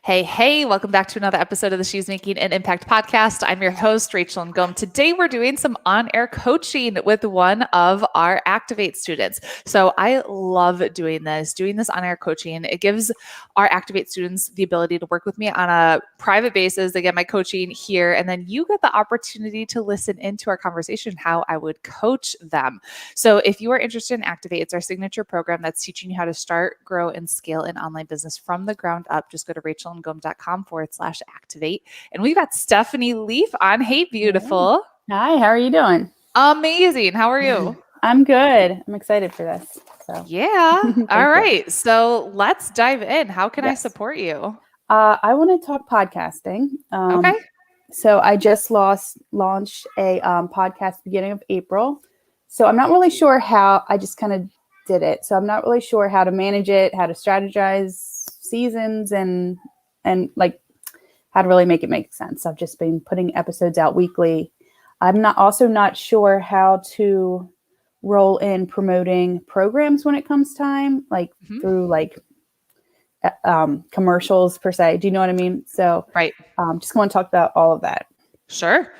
Hey, welcome back to another episode of the She's Making an Impact podcast. I'm your host, Rachel Ngom. Today, we're doing some on-air coaching with one of our Activate students. So I love doing this on-air coaching. It gives our Activate students the ability to work with me on a private basis. They get my coaching here, and then you get the opportunity to listen into our conversation, how I would coach them. So if you are interested in Activate, it's our signature program that's teaching you how to start, grow, and scale an online business from the ground up. Just go to rachelngom.com/activate. And we've got Stephanie Leaf on. Hey, beautiful. Hi, how are you doing? Amazing. How are you? I'm good. I'm excited for this. So. Yeah. All right. So let's dive in. How can I support you? I want to talk podcasting. Okay. So I just launched a podcast beginning of April. So I'm not really sure how. I just kind of did it. So I'm not really sure how to manage it, how to strategize seasons, and like how to really make it make sense. I've just been putting episodes out weekly. I'm not sure how to roll in promoting programs when it comes time, like through like commercials per se. Do you know what I mean? So right. Just want to talk about all of that. Sure.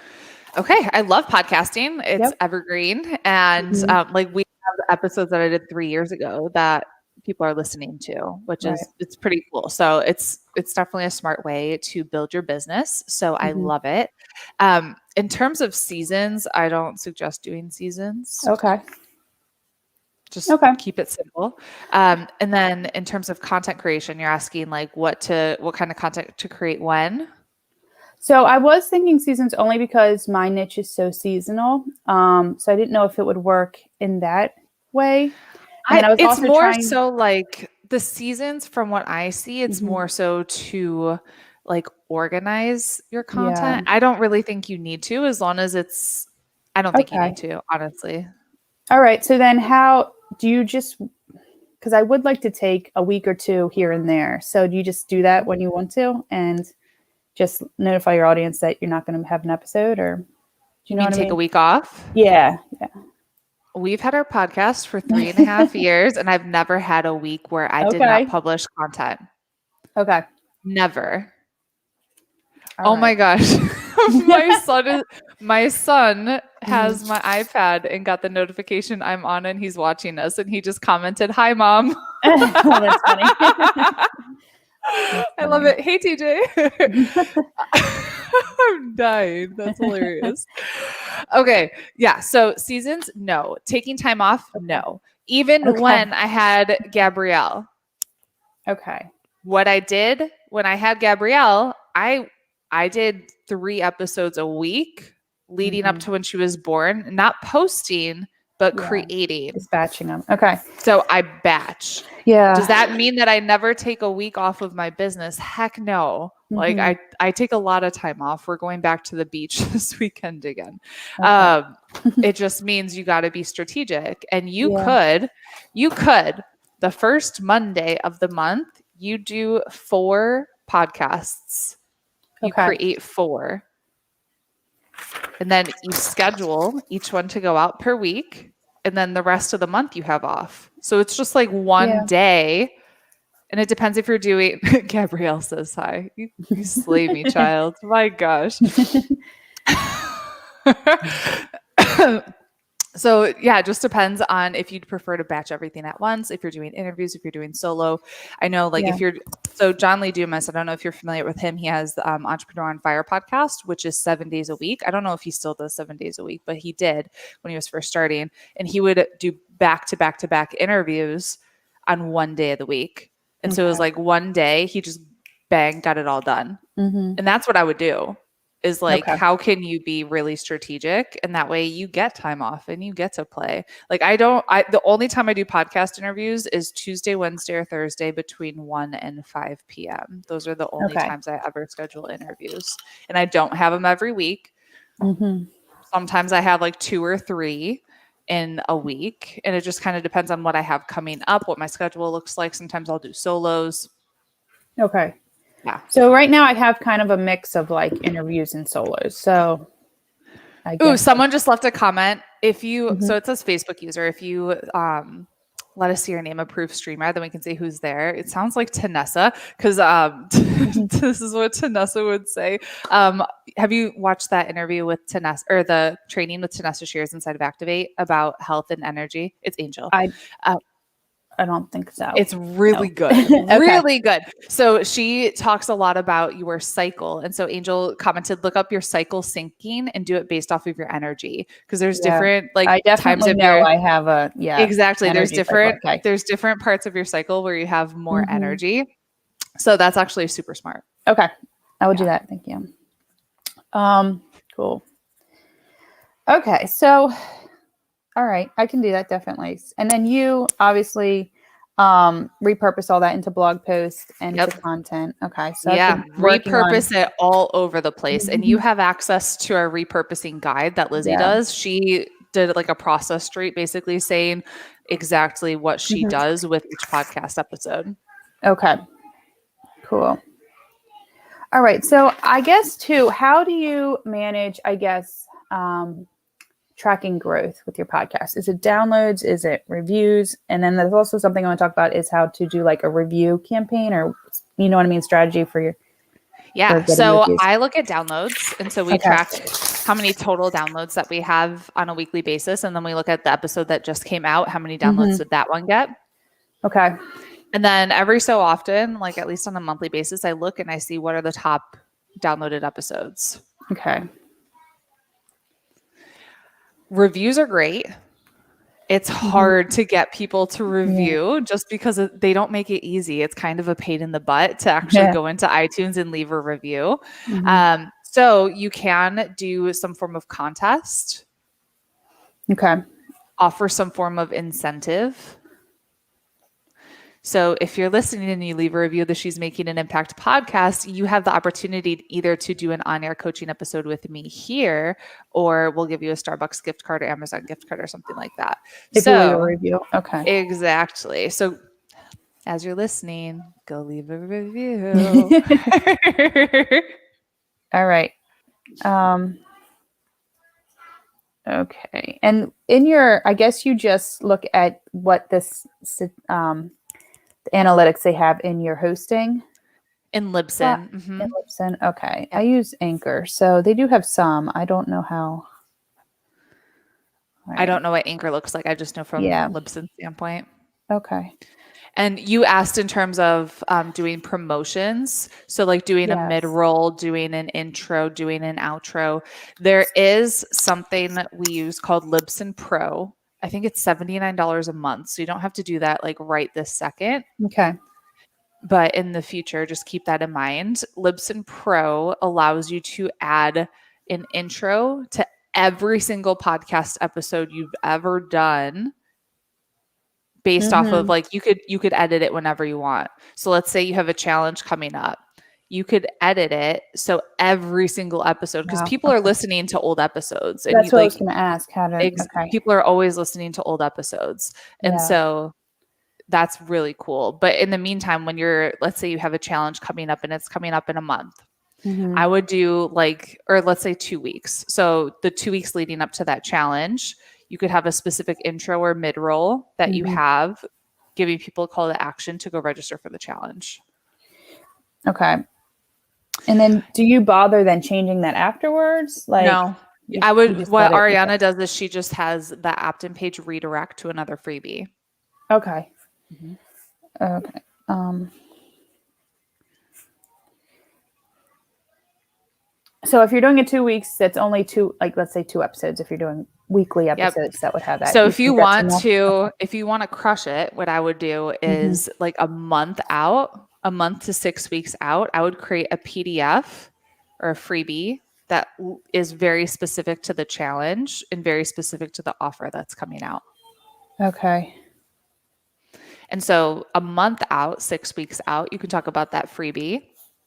Okay. I love podcasting. It's evergreen. And like we have episodes that I did 3 years ago that people are listening to, which is, it's pretty cool. So it's definitely a smart way to build your business. So I love it. In terms of seasons, I don't suggest doing seasons. Okay. Just keep it simple. And then in terms of content creation, you're asking like what kind of content to create when? So I was thinking seasons only because my niche is so seasonal. So I didn't know if it would work in that way. It's more so like the seasons from what I see, it's more so to like organize your content. I don't really think you need to, as long as I don't think you need to, honestly. All right. So then how do you because I would like to take a week or two here and there. So do you just do that when you want to and just notify your audience that you're not going to have an episode, or do you know what I mean? Take a week off? Yeah. We've had our podcast for 3.5 years, and I've never had a week where I did not publish content. Okay. Never. My gosh. my son has my iPad and got the notification I'm on and he's watching us, and he just commented, "Hi, Mom." That's funny. I love it. Hey, TJ. I'm dying. That's hilarious. Okay. Yeah. So seasons, no. Taking time off, no. Even when I had Gabrielle. Okay. What I did when I had Gabrielle, I did 3 episodes a week leading up to when she was born, not posting, but creating. Just batching them. Okay. So I batch. Yeah. Does that mean that I never take a week off of my business? Heck no. Like I take a lot of time off. We're going back to the beach this weekend again. Okay. It just means you got to be strategic, and you could the first Monday of the month, you do 4 podcasts. You create 4. And then you schedule each one to go out per week. And then the rest of the month you have off. So it's just like one day. And it depends if you're doing, Gabrielle says hi. You slay me, child. My gosh. So yeah, it just depends on if you'd prefer to batch everything at once, if you're doing interviews, if you're doing solo. I know like so John Lee Dumas, I don't know if you're familiar with him. He has the Entrepreneur on Fire podcast, which is 7 days a week. I don't know if he still does 7 days a week, but he did when he was first starting. And he would do back to back interviews on one day of the week. And so it was like one day he just got it all done. And that's what I would do. Is like, how can you be really strategic? And that way you get time off and you get to play. Like the only time I do podcast interviews is Tuesday, Wednesday, or Thursday between 1 and 5 p.m. Those are the only times I ever schedule interviews. And I don't have them every week. Sometimes I have like 2 or 3 in a week. And it just kind of depends on what I have coming up, what my schedule looks like. Sometimes I'll do solos. Okay. Yeah. So right now I have kind of a mix of like interviews and solos. So someone just left a comment. If you, so it says Facebook user, if you let us see your name approved streamer, then we can see who's there. It sounds like Tanessa, because this is what Tanessa would say. Have you watched that interview with Tanessa, or the training with Tanessa Shears inside of Activate about health and energy? It's Angel. I don't think so. It's really good. Okay. Really good. So she talks a lot about your cycle. And so Angel commented, look up your cycle syncing and do it based off of your energy. Because there's different I times of know your I have a exactly. There's different cycle. Okay. There's different parts of your cycle where you have more energy. So that's actually super smart. Okay. I will do that. Thank you. Cool. Okay. So all right, I can do that definitely. And then you obviously repurpose all that into blog posts and into content. Okay, so repurpose it all over the place. And you have access to our repurposing guide that Lizzie does. She did like a process street, basically saying exactly what she does with each podcast episode. Okay, cool. All right, so I guess too, how do you manage, I guess, tracking growth with your podcast? Is it downloads? Is it reviews? And then there's also something I want to talk about is how to do like a review campaign, or you know what I mean, strategy for your so reviews. I look at downloads, and so we track how many total downloads that we have on a weekly basis, and then we look at the episode that just came out, how many downloads did that one get. Okay. And then every so often, like at least on a monthly basis, I look and I see what are the top downloaded episodes. Okay. Reviews are great. It's hard to get people to review just because they don't make it easy. It's kind of a pain in the butt to actually go into iTunes and leave a review. So you can do some form of contest. Okay. Offer some form of incentive. So if you're listening and you leave a review that She's Making an Impact podcast, you have the opportunity either to do an on-air coaching episode with me here, or we'll give you a Starbucks gift card or Amazon gift card or something like that. If you leave a review. Okay. Exactly. So as you're listening, go leave a review. All right. Okay. And in your, I guess you just look at what this, the analytics they have in your hosting. In Libsyn. In Libsyn. Okay. I use Anchor. So they do have some. I don't know how. I don't know what Anchor looks like. I just know from Libsyn standpoint. Okay. And you asked in terms of doing promotions. So like doing a mid-roll, doing an intro, doing an outro. There is something that we use called Libsyn Pro. I think it's $79 a month. So you don't have to do that like right this second. Okay. But in the future, just keep that in mind. Libsyn Pro allows you to add an intro to every single podcast episode you've ever done, based off of like you could edit it whenever you want. So let's say you have a challenge coming up. You could edit it so every single episode, because people are listening to old episodes. And that's what I was going to ask. How to people are always listening to old episodes. And so that's really cool. But in the meantime, when let's say you have a challenge coming up and it's coming up in a month, I would do or let's say 2 weeks. So the 2 weeks leading up to that challenge, you could have a specific intro or mid-roll that you have, giving people a call to action to go register for the challenge. Okay. And then do you bother then changing that afterwards? No. I would. What Ariana does is she just has the opt-in page redirect to another freebie. Okay. Okay. So if you're doing it 2 weeks, that's only let's say 2 episodes. If you're doing weekly episodes, that would have that. So if you want to crush it, what I would do is like a month to 6 weeks out, I would create a PDF or a freebie that is very specific to the challenge and very specific to the offer that's coming out. Okay. And so a month out, 6 weeks out, you can talk about that freebie.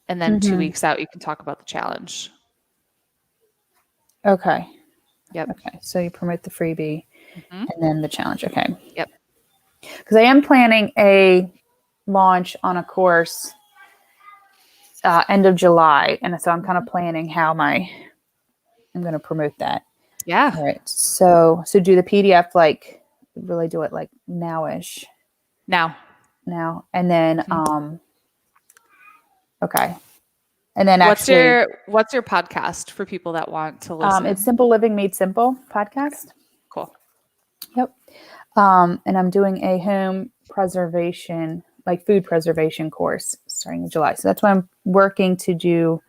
And then 2 weeks out, you can talk about the challenge. Okay. Yep. Okay. So you promote the freebie and then the challenge. Okay. Yep. Because I am planning a launch on a course end of July. And so I'm kind of planning how I'm going to promote that. Yeah. All right. So do the PDF, really do it like nowish. Now. And then okay. And then what's your podcast for people that want to listen? It's Simple Living Made Simple podcast. Cool. Yep. And I'm doing a home preservation, like food preservation course starting in July. So that's what I'm working to do,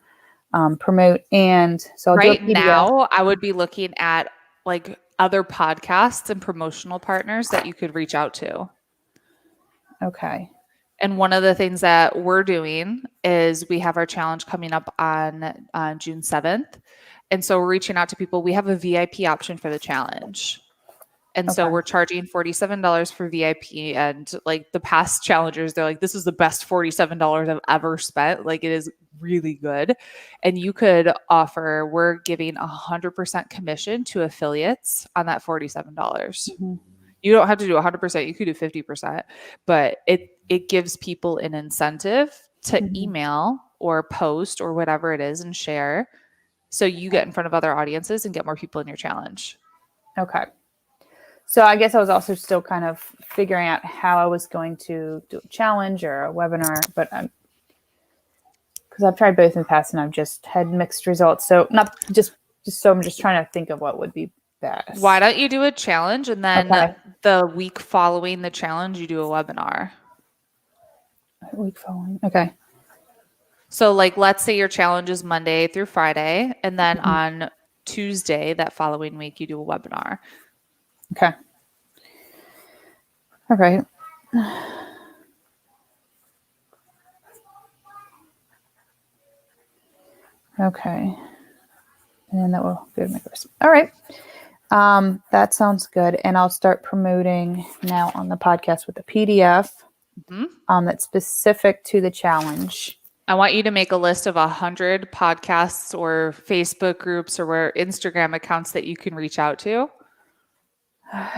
promote. And so I'll right do a PDF. now I would be looking at like other podcasts and promotional partners that you could reach out to. Okay. And one of the things that we're doing is we have our challenge coming up on June 7th. And so we're reaching out to people. We have a VIP option for the challenge. And so we're charging $47 for VIP. And like the past challengers, they're like, this is the best $47 I've ever spent. Like it is really good. And you could offer, we're giving 100% commission to affiliates on that $47. Mm-hmm. You don't have to do 100%. You could do 50%, but it gives people an incentive to email or post or whatever it is and share. So you get in front of other audiences and get more people in your challenge. Okay. So I guess I was also still kind of figuring out how I was going to do a challenge or a webinar, but because I've tried both in the past and I've just had mixed results. So so I'm just trying to think of what would be best. Why don't you do a challenge and then the week following the challenge, you do a webinar? Week following. Okay. So like, let's say your challenge is Monday through Friday. And then on Tuesday, that following week, you do a webinar. Okay. All right. Okay. And that will go to my course. All right. That sounds good. And I'll start promoting now on the podcast with a PDF that's specific to the challenge. I want you to make a list of 100 podcasts or Facebook groups or Instagram accounts that you can reach out to.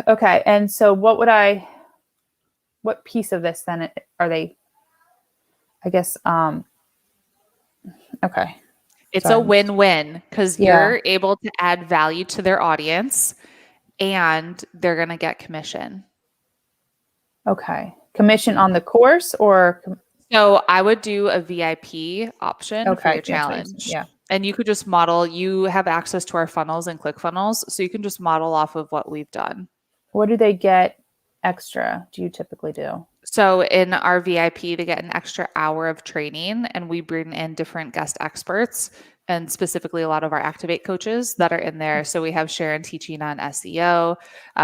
Okay. And so what piece of this then are they, I guess, okay. It's a win-win because you're able to add value to their audience and they're going to get commission. Okay. Commission on the course or? So I would do a VIP option for your challenge. Yeah. And you could just model, you have access to our funnels and ClickFunnels. So you can just model off of what we've done. What do they get extra? Do you typically do? So in our VIP, to get an extra hour of training, and we bring in different guest experts and specifically a lot of our Activate coaches that are in there. So we have Sharon teaching on SEO.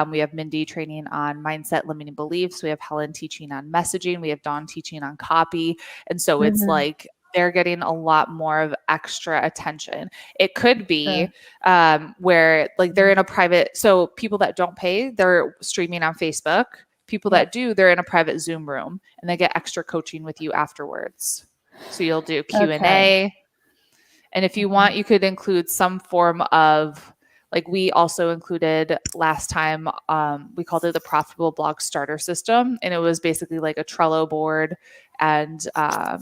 We have Mindy training on mindset, limiting beliefs. We have Helen teaching on messaging. We have Dawn teaching on copy. And so it's like they're getting a lot more of extra attention. It could be where like they're in a private, so people that don't pay, they're streaming on Facebook. People that do, they're in a private Zoom room and they get extra coaching with you afterwards. So you'll do Q&A. And if you want, you could include some form of, like we also included last time, we called it the Profitable Blog Starter System. And it was basically like a Trello board and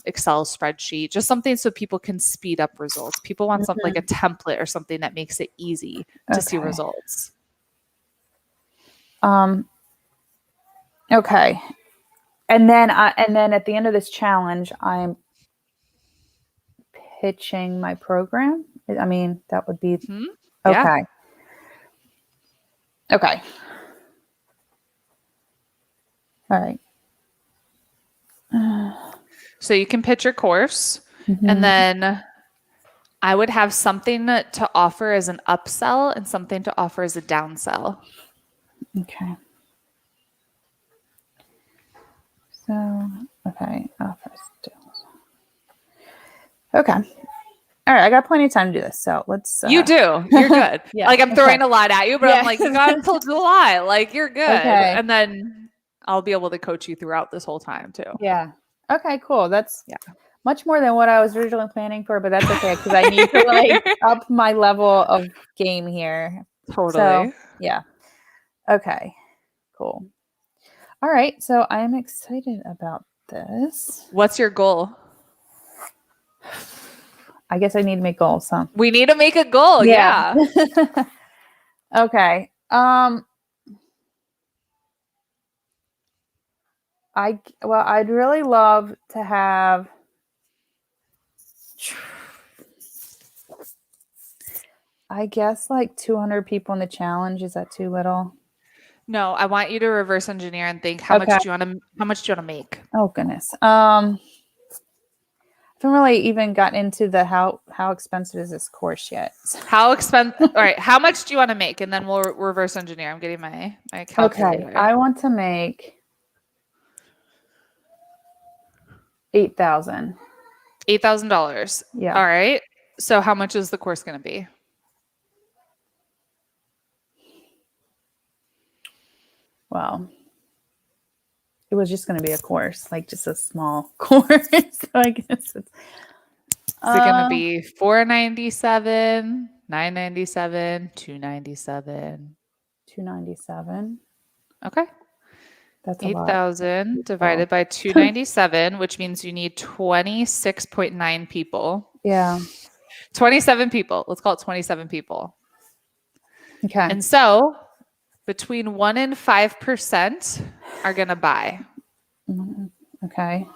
Excel spreadsheet, just something so people can speed up results. People want something like a template or something that makes it easy to see results. Okay. And then at the end of this challenge, I'm pitching my program. I mean, that would be okay. Okay. All right. So you can pitch your course and then I would have something to offer as an upsell and something to offer as a downsell. Okay. So, okay. Okay. All right. I got plenty of time to do this. So let's. You do. You're good. Like I'm throwing a lot at you, but I'm like, you got until July. Like you're good. Okay. And then I'll be able to coach you throughout this whole time too. Yeah. Okay, cool. That's much more than what I was originally planning for, but that's okay because I need to like up my level of game here. Totally. So, yeah. Okay. Cool. All right. So I'm excited about this. What's your goal? I guess I need to make goals, huh? We need to make a goal. Yeah. Okay. I'd really love to have. I guess like 200 people in the challenge. Is that too little? No, I want you to reverse engineer and think Okay. how much do you want to make? Oh goodness. I haven't really even gotten into the how expensive is this course yet. How expensive? All right, how much do you want to make? And then we'll reverse engineer. I'm getting my calculator. Okay, I want to make 8,000. $8,000. Yeah. All right. So how much is the course going to be? Well, it was just going to be a course, like just a small course. So I guess it's. Is it going to be $497, $997, $297? $297. Okay. That's a lot. 8,000 divided by 297, which means you need 26.9 people. Yeah. 27 people. Let's call it 27 people. Okay. And so between 1% and 5% are going to buy. Okay.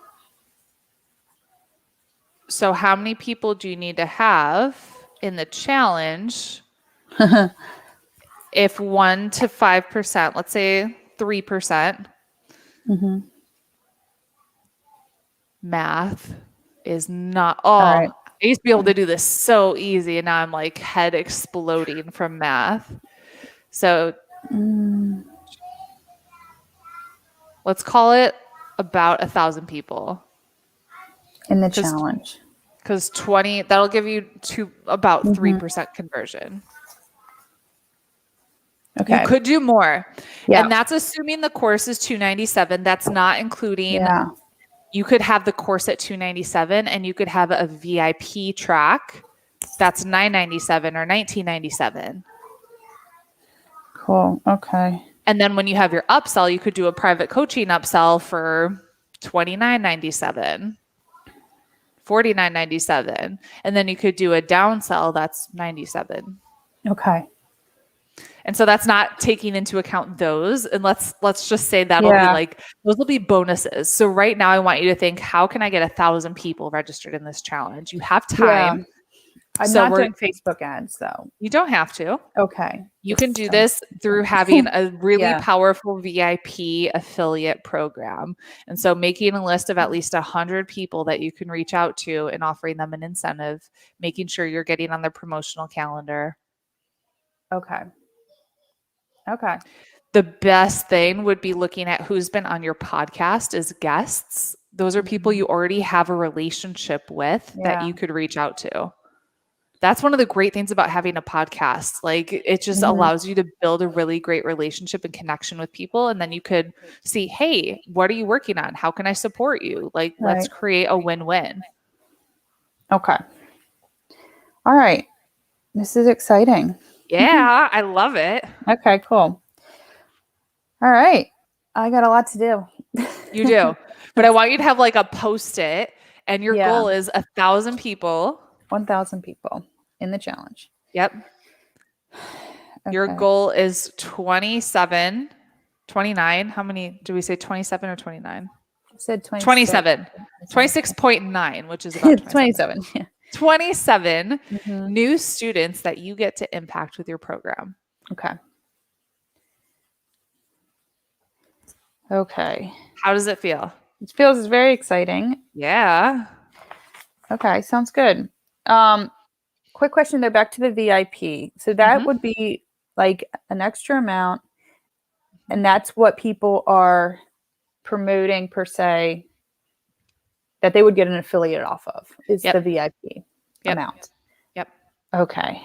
So how many people do you need to have in the challenge if 1% to 5%, let's say 3%, math is not, right. I used to be able to do this so easy and now I'm like head exploding from math. So let's call it about 1,000 people. In the challenge. Because 20, that'll give you about 3% conversion. Okay. You could do more. Yeah. And that's assuming the course is $297. That's not including, you could have the course at $297 and you could have a VIP track that's $997 or $1997. Cool. Okay. And then when you have your upsell, you could do a private coaching upsell for $29.97. $49.97, and then you could do a downsell that's $97. Okay. And so that's not taking into account those. And let's just say that'll be like, those will be bonuses. So right now I want you to think, how can I get 1,000 people registered in this challenge? You have time. Yeah. I'm not doing Facebook ads though. You don't have to. Okay. You can do this through having a really powerful VIP affiliate program. And so making a list of at least 100 people that you can reach out to and offering them an incentive, making sure you're getting on their promotional calendar. Okay. Okay. The best thing would be looking at who's been on your podcast as guests. Those are people you already have a relationship with that you could reach out to. That's one of the great things about having a podcast. Like it just allows you to build a really great relationship and connection with people. And then you could see, hey, what are you working on? How can I support you? Like, let's create a win-win. Okay. All right. This is exciting. Yeah, I love it. Okay, cool. All right. I got a lot to do. You do. But I want you to have like a Post-it and your goal is 1,000 people. 1,000 people in the challenge. Yep. Okay. Your goal is 29. How many do we say, 27 or 29? I said 27. 26.9, which is about 27. Yeah. 27 new students that you get to impact with your program. Okay. Okay. How does it feel? It feels very exciting. Yeah. Okay. Sounds good. Quick question though, back to the VIP. So that would be like an extra amount, and that's what people are promoting per se that they would get an affiliate off of is the VIP amount. Yep. Okay.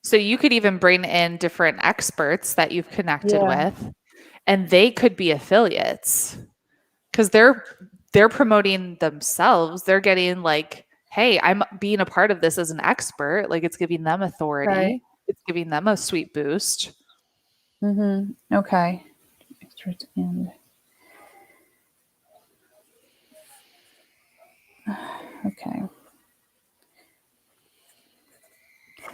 So you could even bring in different experts that you've connected with, and they could be affiliates because they're promoting themselves. They're getting like, hey, I'm being a part of this as an expert. Like it's giving them authority. Right. It's giving them a sweet boost. Okay. Extras and okay.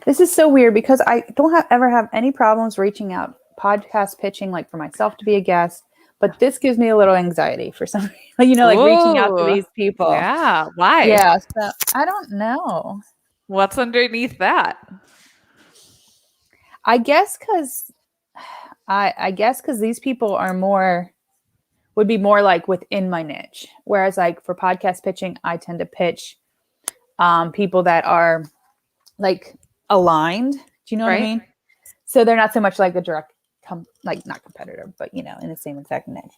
This is so weird because I don't ever have any problems reaching out, podcast pitching, like for myself to be a guest. but this gives me a little anxiety for some reason. Like reaching out to Ooh, these people. yeah. Why? Yeah. So I don't know. What's underneath that? I guess because these people would be more like within my niche. Whereas like for podcast pitching, I tend to pitch people that are like aligned. Do you know what I Right. mean? So they're not so much like a direct, not competitor, but in the same exact niche.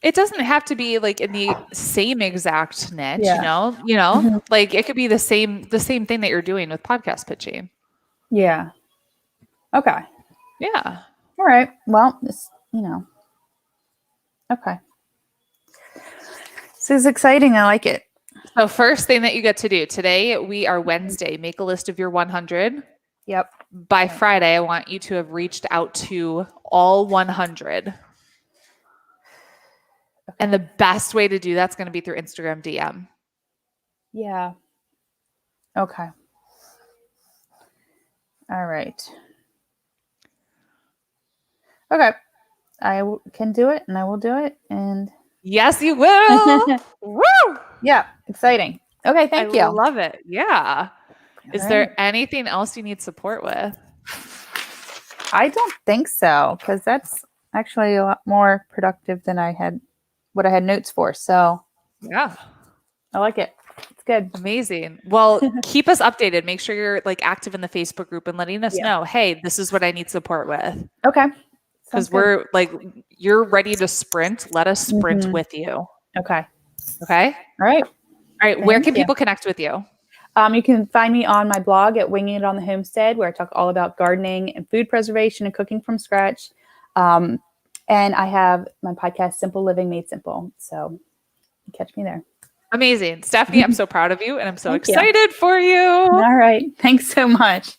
It doesn't have to be like in the same exact niche, Yeah. like it could be the same thing that you're doing with podcast pitching. Yeah. Okay. Yeah. All right. Well, okay. This is exciting. I like it. So first thing that you get to do today, we are Wednesday, make a list of your 100. Yep. By Friday, I want you to have reached out to all 100. Okay. And the best way to do that's going to be through Instagram DM. Yeah. Okay. All right. Okay. I can do it and I will do it. And yes, you will. Woo! Yeah. Exciting. Okay. Thank you. I love it. Yeah. Is All there right. anything else you need support with? I don't think so, because that's actually a lot more productive than what I had notes for. So Yeah. I like it. It's good. Amazing. Well, keep us updated. Make sure you're like active in the Facebook group and letting us know, hey, this is what I need support with. Okay. Because we're like, you're ready to sprint. Let us sprint with you. Okay. Okay. All right. All right. Where can people connect with you? You can find me on my blog at Winging It on the Homestead, where I talk all about gardening and food preservation and cooking from scratch. And I have my podcast, Simple Living Made Simple. So catch me there. Amazing. Stephanie, I'm so proud of you and I'm so excited for you. All right. Thanks so much.